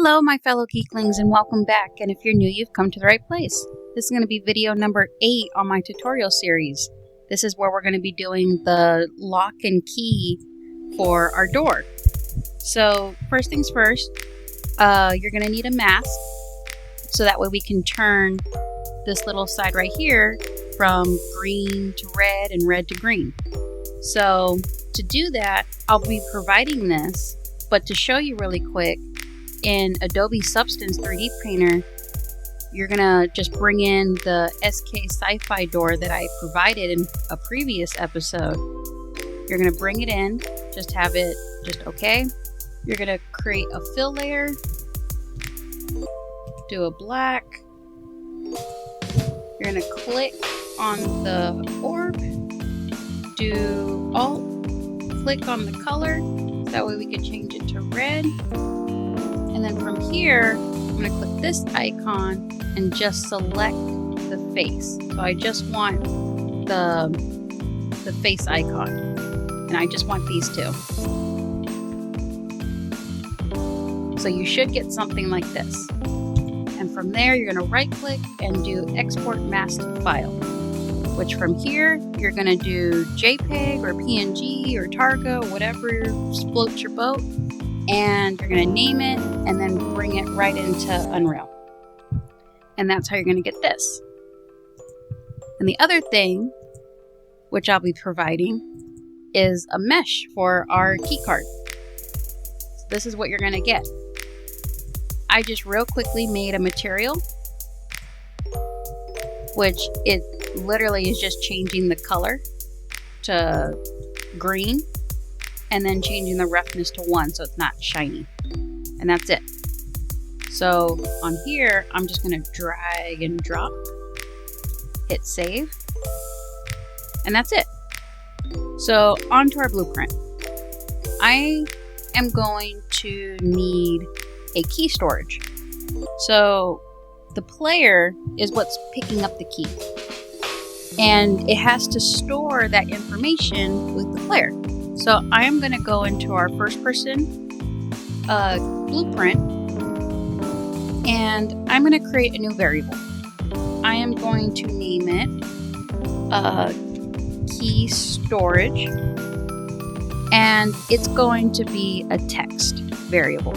Hello, my fellow geeklings, and welcome back. And if you're new, you've come to the right place. This is going to be video number 8 on my tutorial series. This is where we're going to be doing the lock and key for our door. So first things first, you're going to need a mask, so that way we can turn this little side right here from green to red and red to green. So to do that, I'll be providing this, but to show you really quick, in Adobe Substance 3D Painter, you're gonna just bring in the SK Sci-Fi door that I provided in a previous episode. You're gonna bring it in, just have it just okay. You're gonna create a fill layer, do a black. You're gonna click on the orb, do Alt, click on the color, so that way we can change it to red. And then from here, I'm going to click this icon and just select the face. So I just want the face icon, and I just want these two. So you should get something like this. And from there, you're going to right click and do export masked file, which from here, you're going to do JPEG or PNG or Targa, whatever floats your boat. And you're going to name it and then bring it right into Unreal. And that's how you're going to get this. And the other thing, which I'll be providing, is a mesh for our keycard. So this is what you're going to get. I just real quickly made a material, which it literally is just changing the color to green, and then changing the roughness to 1 so it's not shiny. And that's it. So on here, I'm just going to drag and drop, hit save, and that's it. So onto our blueprint. I am going to need a key storage. So the player is what's picking up the key, and it has to store that information with the player. So I am going to go into our first person blueprint, and I'm going to create a new variable. I am going to name it key storage, and it's going to be a text variable.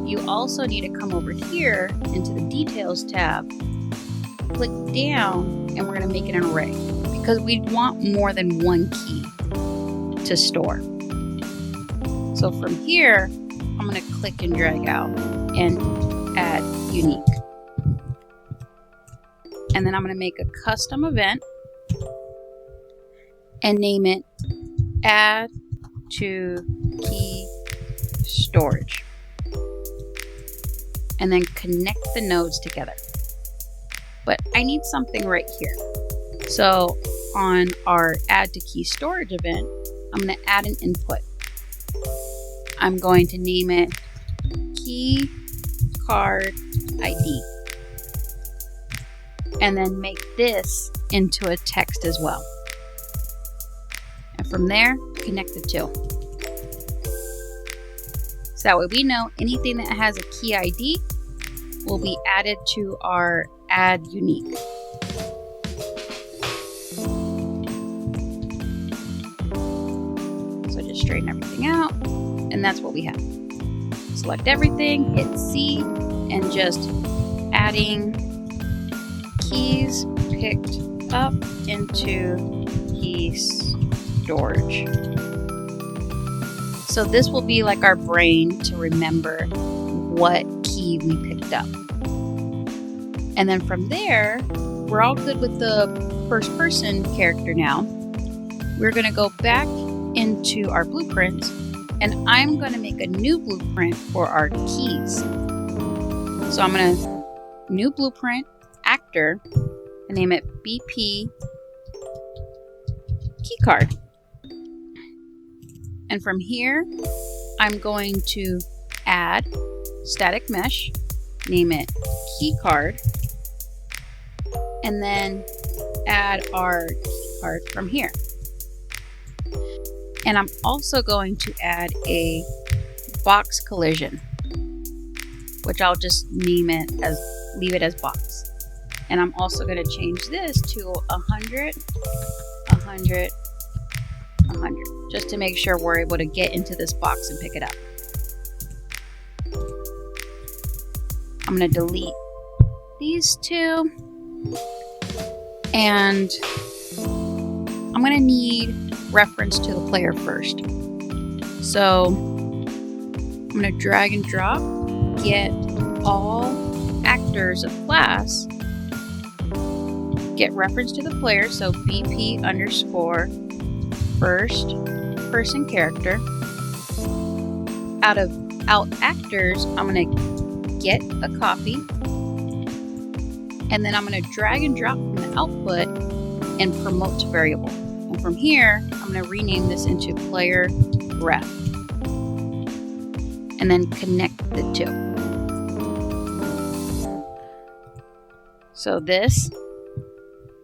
You also need to come over here into the details tab, click down, and we're going to make it an array because we want more than one key to store. So from here, I'm going to click and drag out and add unique. And then I'm going to make a custom event and name it add to key storage. And then connect the nodes together. But I need something right here. So on our add to key storage event, I'm going to add an input. I'm going to name it Keycard ID. And then make this into a text as well. And from there, connect the two. So that way we know anything that has a key ID will be added to our add unique. So just straighten everything out. And that's what we have. Select everything, hit C, and just adding keys picked up into key storage. So this will be like our brain to remember what key we picked up. And then from there, we're all good with the first person character now. We're going to go back into our blueprint, and I'm going to make a new blueprint for our keys. So I'm going to new blueprint, actor, and name it BP Keycard. And from here, I'm going to add static mesh, name it Keycard, and then add our keycard from here. And I'm also going to add a box collision, which I'll just leave it as box. And I'm also going to change this to 100, 100, 100, just to make sure we're able to get into this box and pick it up. I'm going to delete these two, and I'm going to need reference to the player first. So I'm going to drag and drop, get all actors of class, get reference to the player, so BP underscore first person character. Out actors, I'm going to get a copy, and then I'm going to drag and drop from the output and promote to variable. And from here, I'm going to rename this into player ref, and then connect the two. So this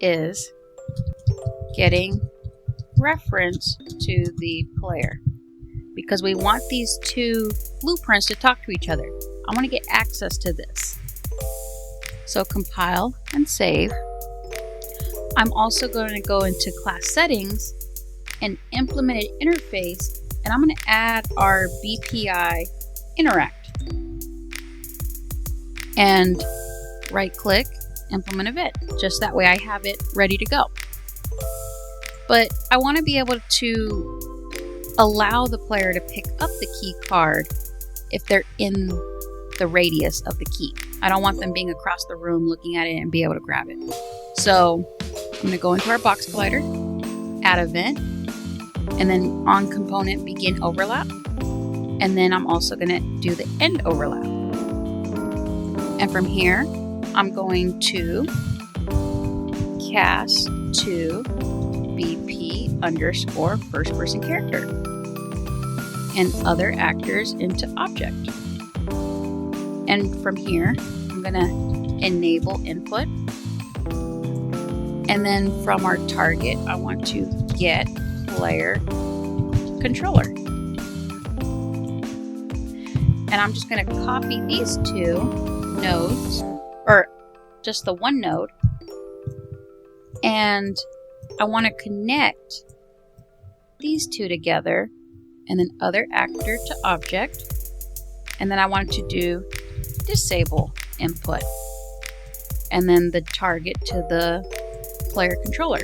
is getting reference to the player, because we want these two blueprints to talk to each other. I want to get access to this. So compile and save. I'm also going to go into class settings and implement an interface, and I'm going to add our BPI interact. And right click, implement event. Just that way I have it ready to go. But I want to be able to allow the player to pick up the key card if they're in the radius of the key. I don't want them being across the room looking at it and be able to grab it. So I'm going to go into our box collider, add event, and then on component begin overlap. And then I'm also going to do the end overlap. And from here, I'm going to cast to BP underscore first person character and other actors into object. And from here, I'm going to enable input. And then from our target, I want to get player controller. And I'm just going to copy these two nodes, or just the one node. And I want to connect these two together, and then other actor to object. And then I want to do disable input, and then the target to the player controller.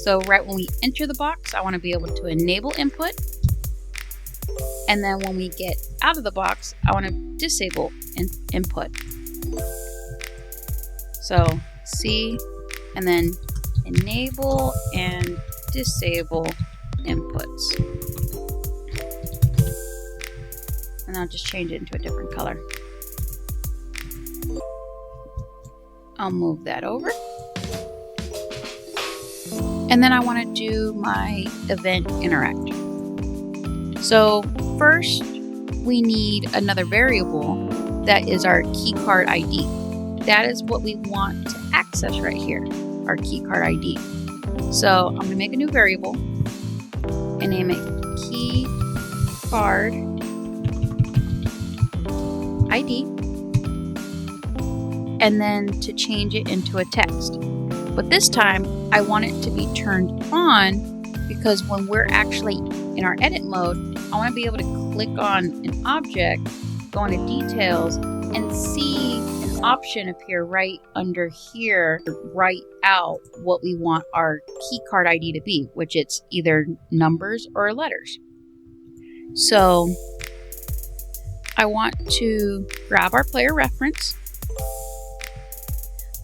So right when we enter the box, I want to be able to enable input, and then when we get out of the box, I want to disable input. So C, and then enable and disable inputs. And I'll just change it into a different color. I'll move that over. And then I want to do my event interact. So first, we need another variable that is our keycard ID. That is what we want to access right here, our keycard ID. So I'm going to make a new variable and name it keycard ID, and then to change it into a text. But this time I want it to be turned on, because when we're actually in our edit mode, I want to be able to click on an object, go into details, and see an option appear right under here to write out what we want our keycard ID to be, which it's either numbers or letters. So I want to grab our player reference.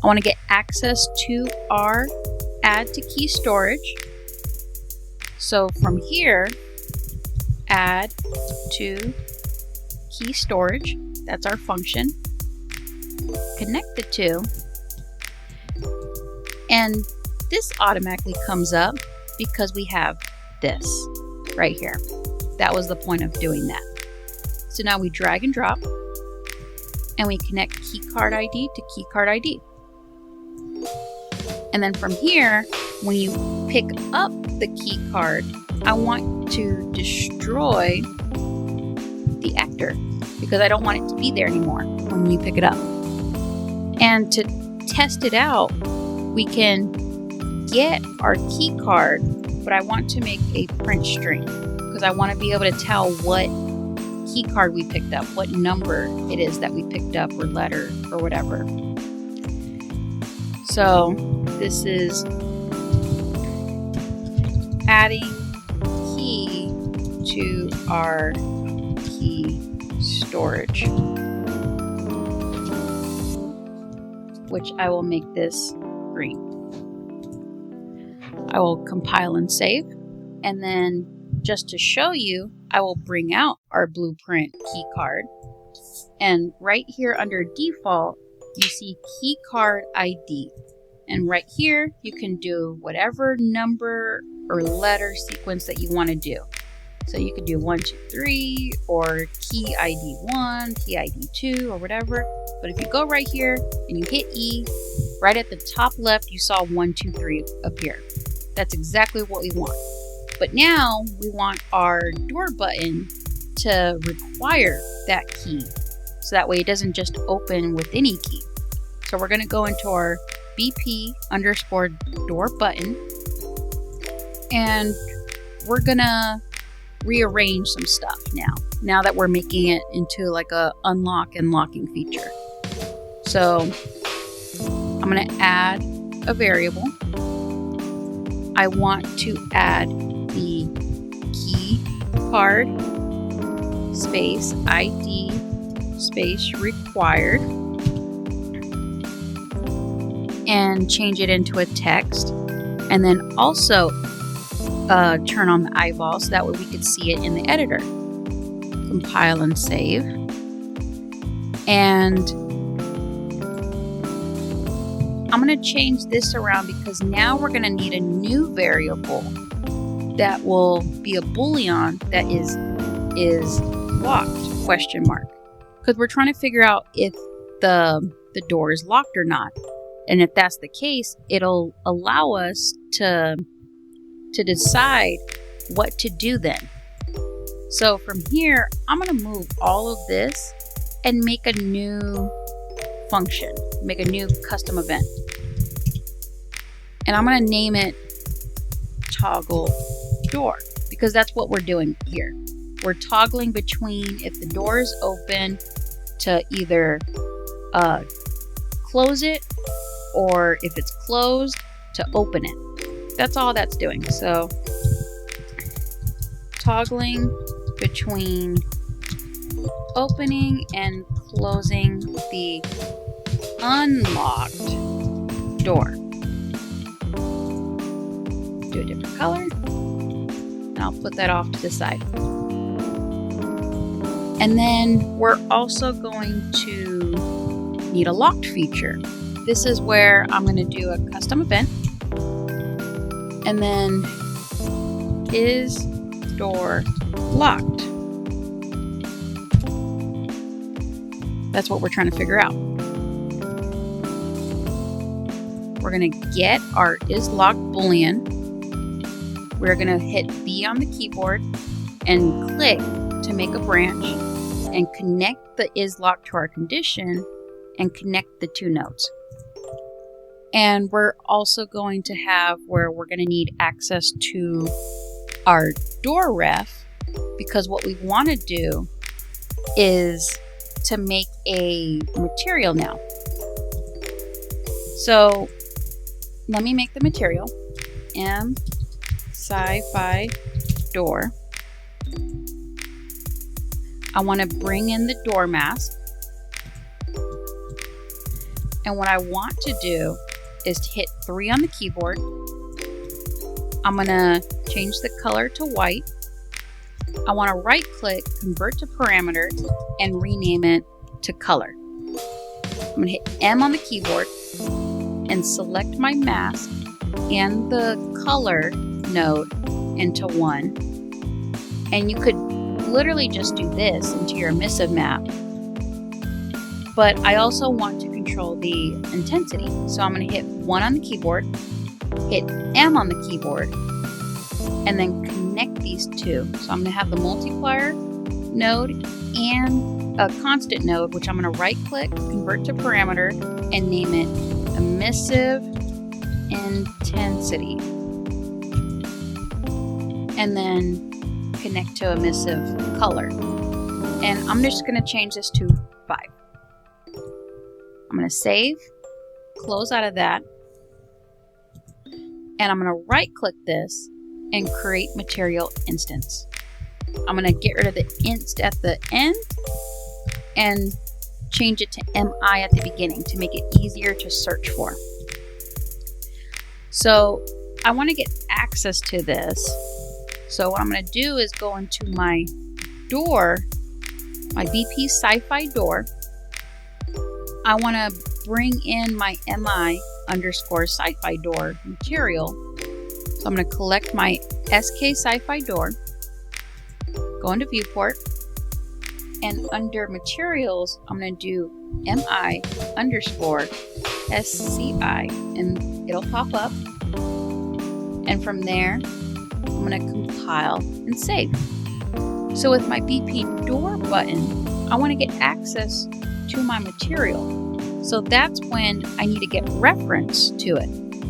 I want to get access to our add to key storage. So from here, add to key storage, that's our function. Connect the two. And this automatically comes up because we have this right here. That was the point of doing that. So now we drag and drop, and we connect keycard ID to keycard ID. And then from here, when you pick up the key card, I want to destroy the actor because I don't want it to be there anymore when you pick it up. And to test it out, we can get our key card, but I want to make a print string because I want to be able to tell what key card we picked up, what number it is that we picked up, or letter, or whatever. So this is adding key to our key storage, which I will make this green. I will compile and save, and then just to show you, I will bring out our blueprint key card, and right here under default you see key card ID, and right here you can do whatever number or letter sequence that you want to do. So you could do 1, 2, 3, or key ID 1, key ID 2, or whatever. But if you go right here and you hit E, right at the top left you saw 1, 2, 3 appear. That's exactly what we want. But now we want our door button to require that key, so that way it doesn't just open with any key. So we're going to go into our BP_door button, and we're going to rearrange some stuff now that we're making it into like a unlock and locking feature. So I'm going to add a variable. I want to add the key card space ID space required and change it into a text, and then also turn on the eyeball so that way we could see it in the editor. Compile and save. And I'm going to change this around because now we're going to need a new variable that will be a boolean that is locked, ? Because we're trying to figure out if the door is locked or not. And if that's the case, it'll allow us to decide what to do then. So from here, I'm going to move all of this and make a new function, make a new custom event. And I'm going to name it toggle door because that's what we're doing here. We're toggling between if the door is open to either close it, or if it's closed to open it. That's all that's doing. So toggling between opening and closing the unlocked door. Do a different color, and I'll put that off to the side. And then we're also going to need a locked feature. This is where I'm going to do a custom event, and then is door locked? That's what we're trying to figure out. We're going to get our is locked boolean. We're going to hit B on the keyboard and click to make a branch and connect the is locked to our condition and connect the two nodes. And we're also going to have where we're going to need access to our door ref, because what we want to do is to make a material now. So let me make the material. Sci-Fi door. I want to bring in the door mask. And what I want to do is to hit 3 on the keyboard. I'm going to change the color to white. I want to right click, convert to parameter, and rename it to color. I'm going to hit M on the keyboard and select my mask and the color node into 1. And you could literally just do this into your emissive map. But I also want to control the intensity. So I'm going to hit 1 on the keyboard, hit M on the keyboard, and then connect these two. So I'm going to have the multiplier node and a constant node, which I'm going to right click, convert to parameter, and name it emissive intensity. And then connect to emissive color. And I'm just going to change this to 5. I'm going to save, close out of that, and I'm going to right click this and create material instance. I'm going to get rid of the inst at the end and change it to MI at the beginning to make it easier to search for. So I want to get access to this. So what I'm going to do is go into my door, my BP Sci-Fi door. I want to bring in my MI underscore Sci-Fi door material. So I'm going to collect my SK Sci-Fi door, go into viewport, and under materials, I'm going to do MI underscore SCI, and it'll pop up. And from there, I'm going to compile and save. So with my BP door button, I want to get access to my material. So that's when I need to get reference to it.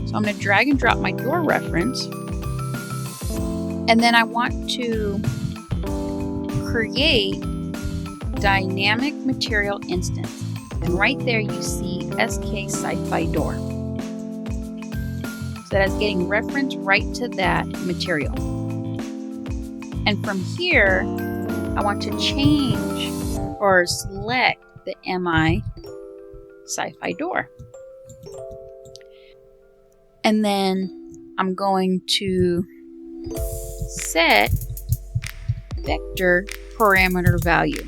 So I'm going to drag and drop my door reference. And then I want to create dynamic material instance. And right there you see SK Sci-Fi door. So that's getting reference right to that material. And from here, I want to change or select the MI Sci-Fi door. And then I'm going to set vector parameter value.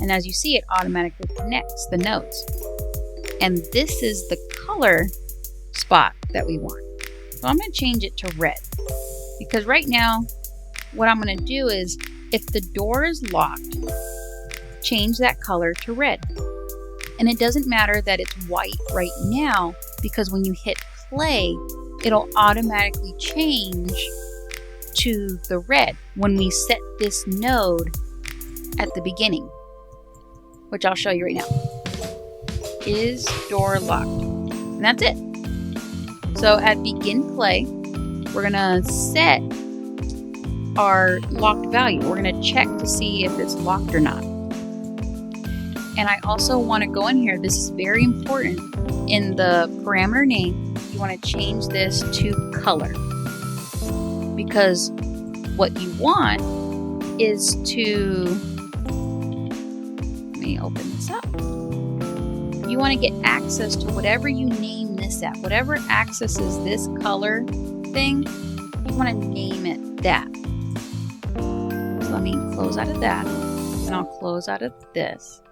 And as you see, it automatically connects the nodes. And this is the color spot that we want. So I'm going to change it to red. Because right now, what I'm going to do is, if the door is locked, change that color to red. And it doesn't matter that it's white right now, because when you hit play, it'll automatically change to the red when we set this node at the beginning, which I'll show you right now. Is door locked? And that's it. So at begin play, we're gonna set our locked value. We're gonna check to see if it's locked or not. And I also want to go in here, this is very important, in the parameter name, you want to change this to color. Because what you want is to, let me open this up. You want to get access to whatever you name this at. Whatever accesses this color thing, you want to name it that. So let me close out of that, and I'll close out of this.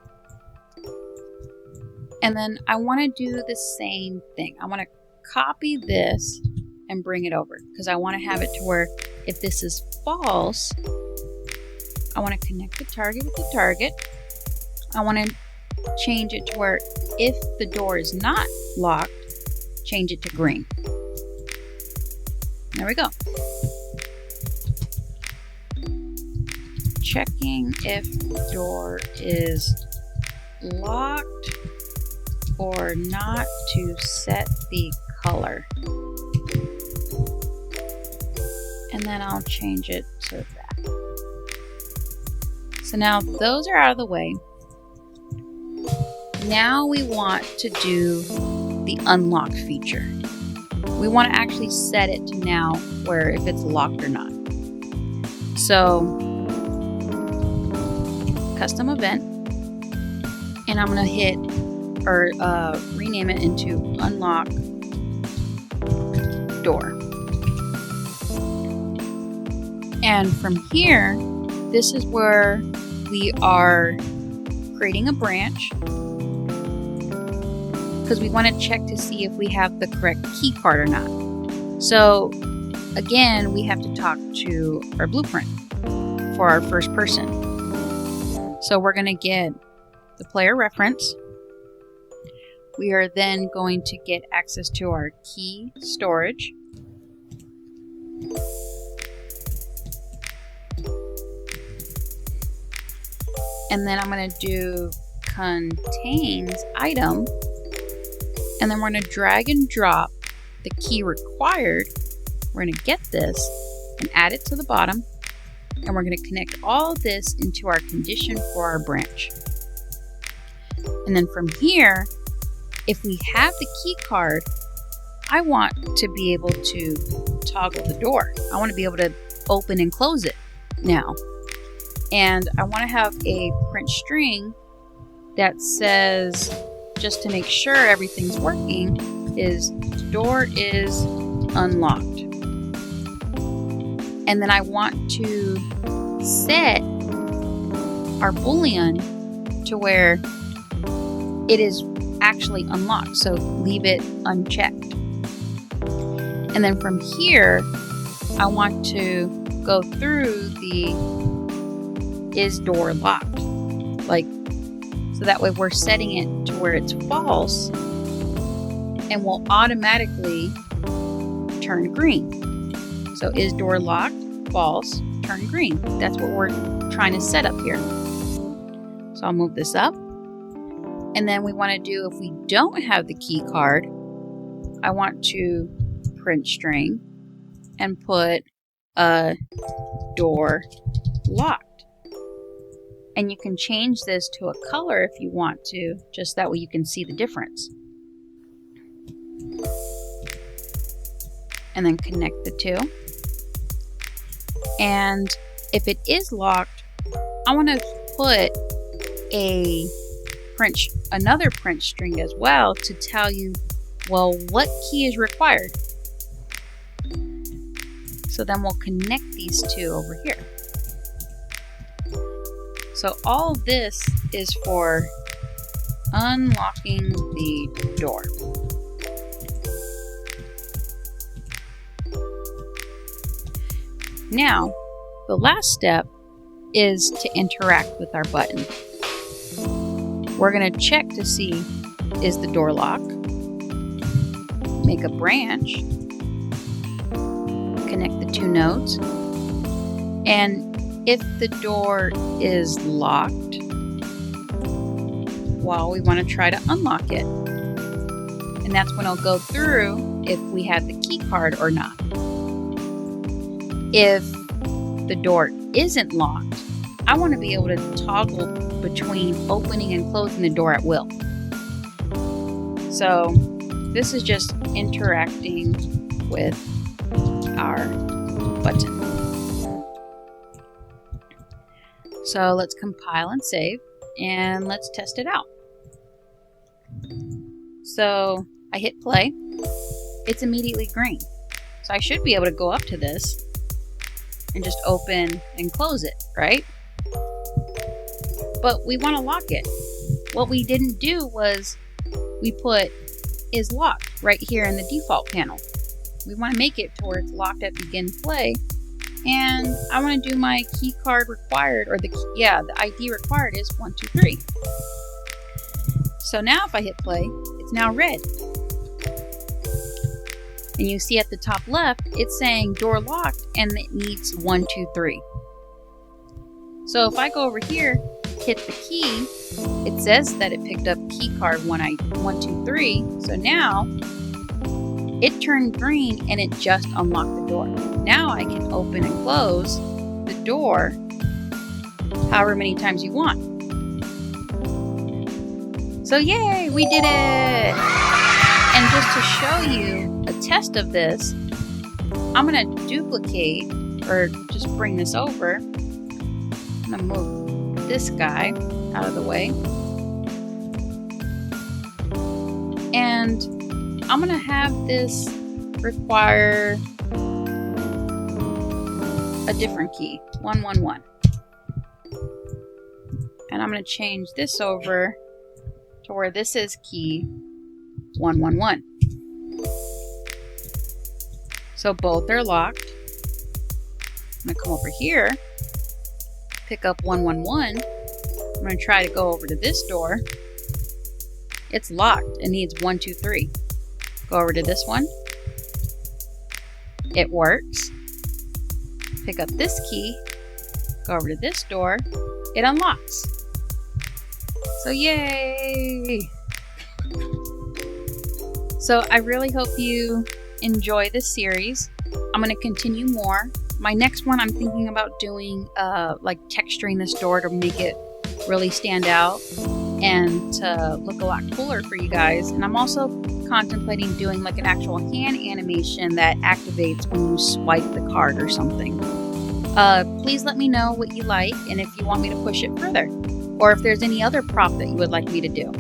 And then I want to do the same thing. I want to copy this and bring it over, because I want to have it to where if this is false, I want to connect the target with the target. I want to change it to where if the door is not locked, change it to green. There we go. Checking if door is locked or not to set the color. And then I'll change it to that. So now those are out of the way. Now we want to do the unlock feature. We want to actually set it to now where if it's locked or not. So custom event, and I'm going to hit or rename it into unlock door. And from here, this is where we are creating a branch, because we want to check to see if we have the correct key card or not. So again, we have to talk to our blueprint for our first person. So we're going to get the player reference. We are then going to get access to our key storage. And then I'm going to do contains item. And then we're going to drag and drop the key required. We're going to get this and add it to the bottom. And we're going to connect all this into our condition for our branch. And then from here, if we have the key card, I want to be able to toggle the door. I want to be able to open and close it now. And I want to have a print string that says, just to make sure everything's working, is door is unlocked. And then I want to set our Boolean to where it is actually unlocked, so leave it unchecked. And then from here, I want to go through the is door locked, like, so that way we're setting it to where it's false and will automatically turn green. So is door locked, false, turn green. That's what we're trying to set up here. So I'll move this up. And then we want to do, if we don't have the key card, I want to print string and put a door locked. And you can change this to a color if you want to, just that way you can see the difference. And then connect the two. And if it is locked, I want to put another print string as well to tell you, well, what key is required. So then we'll connect these two over here. So all this is for unlocking the door. Now, the last step is to interact with our button. We're going to check to see, is the door locked? Make a branch. Connect the two nodes. And if the door is locked, well, we want to try to unlock it. And that's when it'll go through if we have the key card or not. If the door isn't locked, I want to be able to toggle between opening and closing the door at will. So this is just interacting with our button. So let's compile and save, and let's test it out. So I hit play. It's immediately green. So I should be able to go up to this and just open and close it, right? But we want to lock it. What we didn't do was we put is locked right here in the default panel. We want to make it to where it's locked at begin play. And I want to do my key card required, or the ID required is 1, 2, 3. So now if I hit play, it's now red. And you see at the top left, it's saying door locked and it needs 1, 2, 3. So if I go over here, hit the key, it says that it picked up key card 1, 2, 3. So now it turned green and it just unlocked the door. Now I can open and close the door however many times you want. So yay, we did it! And just to show you a test of this, I'm going to duplicate, or just bring this over. I'm going to move this guy out of the way. And I'm going to have this require a different key, 1, 1, 1. And I'm going to change this over to where this is key 1, 1, 1. So both are locked. I'm going to come over here, pick up 1, 1, 1. I'm going to try to go over to this door. It's locked. It needs 1, 2, 3. Go over to this one. It works. Pick up this key. Go over to this door. It unlocks. So yay! So I really hope you enjoy this series. I'm going to continue more. My next one, I'm thinking about doing like texturing this door to make it really stand out and to look a lot cooler for you guys. And I'm also contemplating doing like an actual hand animation that activates when you swipe the card or something. Please let me know what you like and if you want me to push it further, or if there's any other prop that you would like me to do.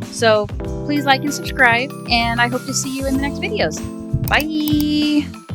So please like and subscribe, and I hope to see you in the next videos. Bye!